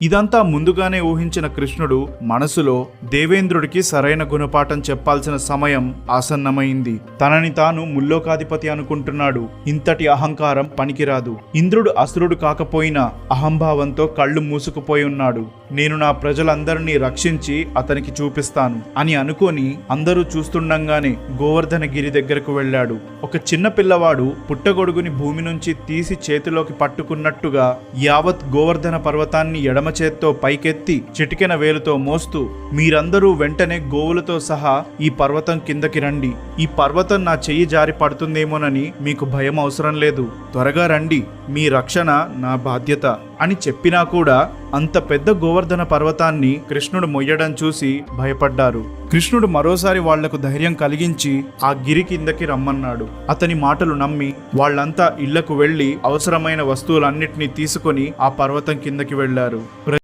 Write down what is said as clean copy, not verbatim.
ఇదంతా ముందుగానే ఊహించిన కృష్ణుడు మనసులో దేవేంద్రుడికి సరైన గుణపాఠం చెప్పాల్సిన సమయం ఆసన్నమైంది. తనని తాను ముల్లోకాధిపతి అనుకుంటున్నాడు. ఇంతటి అహంకారం పనికిరాదు. ఇంద్రుడు అసురుడు కాకపోయినా అహంభావంతో కళ్ళు మూసుకుపోయి ఉన్నాడు. నేను నా ప్రజలందరినీ రక్షించి అతనికి చూపిస్తాను అని అనుకొని అందరూ చూస్తుండగానే గోవర్ధనగిరి దగ్గరకు వెళ్ళాడు. ఒక చిన్న పిల్లవాడు పుట్టగొడుగుని భూమి నుంచి తీసి చేతిలోకి పట్టుకున్నట్టుగా యావత్ గోవర్ధన పర్వతాన్ని ఎడమ చేత్తో పైకెత్తి చిటికెన వేలుతో మోస్తూ, మీరందరూ వెంటనే గోవులతో సహా ఈ పర్వతం కిందకి రండి. ఈ పర్వతం నా చెయ్యి జారి పడుతుందేమోనని మీకు భయం అవసరం లేదు. త్వరగా రండి, మీ రక్షణ నా బాధ్యత అని చెప్పినా కూడా అంత పెద్ద గోవర్ధన పర్వతాన్ని కృష్ణుడు మొయ్యడం చూసి భయపడ్డారు. కృష్ణుడు మరోసారి వాళ్లకు ధైర్యం కలిగించి ఆ గిరి కిందకి రమ్మన్నాడు. అతని మాటలు నమ్మి వాళ్ళంతా ఇళ్లకు వెళ్లి అవసరమైన వస్తువులన్నిటినీ తీసుకొని ఆ పర్వతం కిందకి వెళ్లారు.